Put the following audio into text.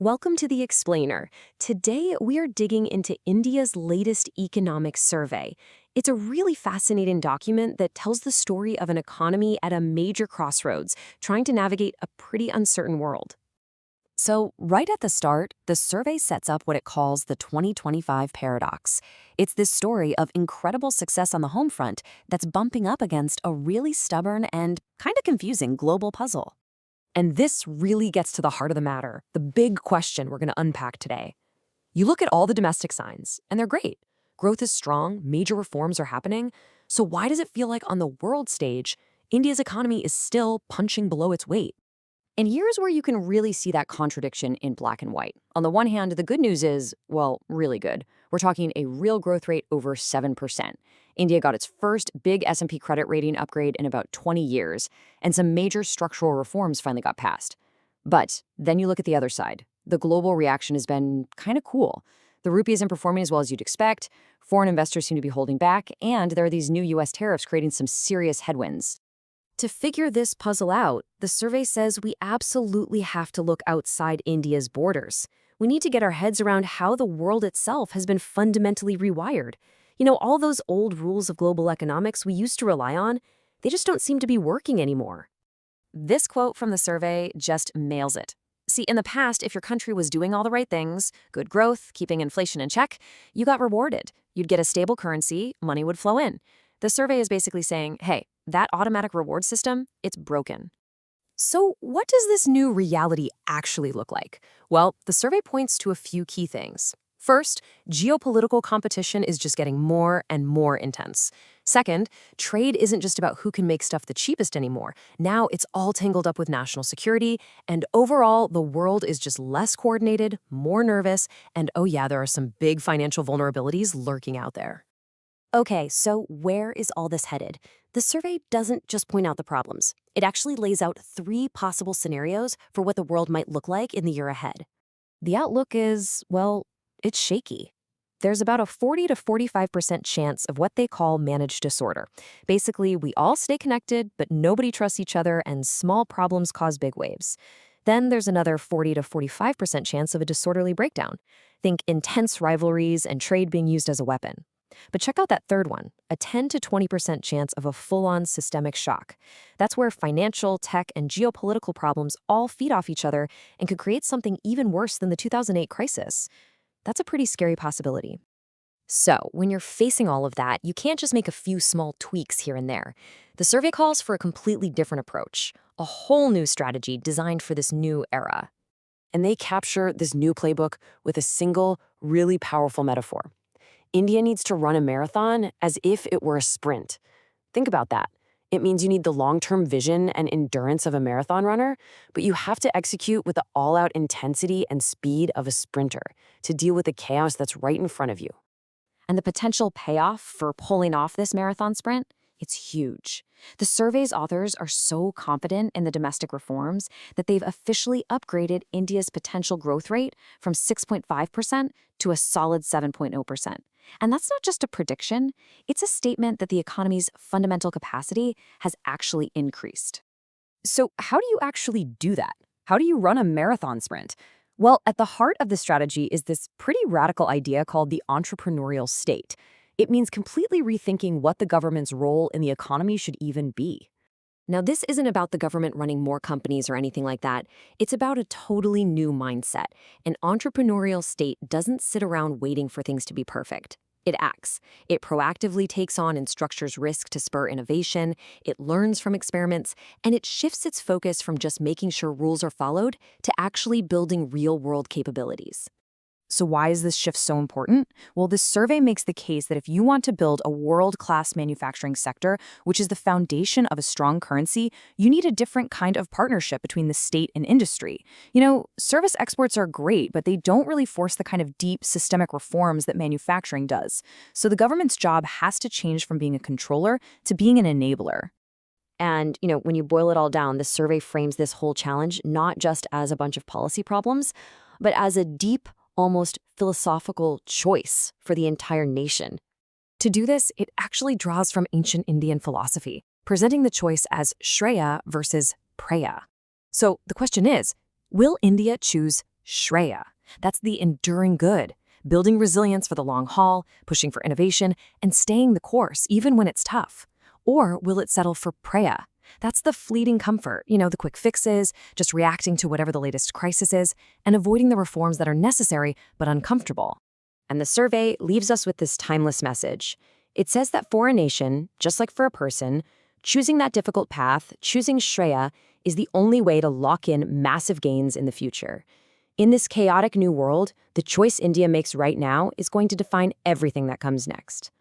Welcome to The Explainer. Today, we are digging into India's latest economic survey. It's a really fascinating document that tells the story of an economy at a major crossroads, trying to navigate a pretty uncertain world. So, right at the start, the survey sets up what it calls the 2025 paradox. It's this story of incredible success on the home front that's bumping up against a really stubborn and kind of confusing global puzzle. And this really gets to the heart of the matter, the big question we're going to unpack today. You look at all the domestic signs, and they're great. Growth is strong, major reforms are happening. So why does it feel like on the world stage, India's economy is still punching below its weight? And here's where you can really see that contradiction in black and white. On the one hand, the good news is, well, really good. We're talking a real growth rate over 7%. India got its first big S&P credit rating upgrade in about 20 years, and some major structural reforms finally got passed. But then you look at the other side. The global reaction has been kind of cool. The rupee isn't performing as well as you'd expect, foreign investors seem to be holding back, and there are these new U.S. tariffs creating some serious headwinds. To figure this puzzle out, the survey says we absolutely have to look outside India's borders. We need to get our heads around how the world itself has been fundamentally rewired. All those old rules of global economics we used to rely on, they just don't seem to be working anymore. This quote from the survey just nails it. See, in the past, if your country was doing all the right things, good growth, keeping inflation in check, you got rewarded. You'd get a stable currency, money would flow in. The survey is basically saying, hey, that automatic reward system, it's broken. So what does this new reality actually look like? Well, the survey points to a few key things. First, geopolitical competition is just getting more and more intense. Second, trade isn't just about who can make stuff the cheapest anymore. Now it's all tangled up with national security, and overall, the world is just less coordinated, more nervous, and oh yeah, there are some big financial vulnerabilities lurking out there. Okay, so where is all this headed? The survey doesn't just point out the problems. It actually lays out 3 possible scenarios for what the world might look like in the year ahead. The outlook is, well, it's shaky. There's about a 40 to 45% chance of what they call managed disorder. Basically, we all stay connected, but nobody trusts each other, and small problems cause big waves. Then there's another 40 to 45% chance of a disorderly breakdown. Think intense rivalries and trade being used as a weapon. But check out that third one, a 10 to 20% chance of a full-on systemic shock. That's where financial, tech, and geopolitical problems all feed off each other and could create something even worse than the 2008 crisis. That's a pretty scary possibility. So, when you're facing all of that, you can't just make a few small tweaks here and there. The survey calls for a completely different approach, a whole new strategy designed for this new era. And they capture this new playbook with a single, really powerful metaphor. India needs to run a marathon as if it were a sprint. Think about that. It means you need the long-term vision and endurance of a marathon runner, but you have to execute with the all-out intensity and speed of a sprinter to deal with the chaos that's right in front of you. And the potential payoff for pulling off this marathon sprint, it's huge. The survey's authors are so confident in the domestic reforms that they've officially upgraded India's potential growth rate from 6.5% to a solid 7.0%. And that's not just a prediction, it's a statement that the economy's fundamental capacity has actually increased. So how do you actually do that? How do you run a marathon sprint? Well, at the heart of the strategy is this pretty radical idea called the entrepreneurial state. It means completely rethinking what the government's role in the economy should even be. Now, this isn't about the government running more companies or anything like that. It's about a totally new mindset. An entrepreneurial state doesn't sit around waiting for things to be perfect. It acts. It proactively takes on and structures risk to spur innovation. It learns from experiments, and it shifts its focus from just making sure rules are followed to actually building real-world capabilities. So why is this shift so important? Well, this survey makes the case that if you want to build a world-class manufacturing sector, which is the foundation of a strong currency, you need a different kind of partnership between the state and industry. Service exports are great, but they don't really force the kind of deep systemic reforms that manufacturing does. So the government's job has to change from being a controller to being an enabler. And, when you boil it all down, the survey frames this whole challenge not just as a bunch of policy problems, but as a deep, almost philosophical choice for the entire nation. To do this, it actually draws from ancient Indian philosophy, presenting the choice as Shreya versus Preya. So the question is, will India choose Shreya. That's the enduring good, building resilience for the long haul, pushing for innovation, and staying the course even when it's tough. Or will it settle for Preya? That's the fleeting comfort, the quick fixes, just reacting to whatever the latest crisis is, and avoiding the reforms that are necessary but uncomfortable. And the survey leaves us with this timeless message. It says that for a nation, just like for a person, choosing that difficult path, choosing Shreya, is the only way to lock in massive gains in the future. In this chaotic new world, the choice India makes right now is going to define everything that comes next.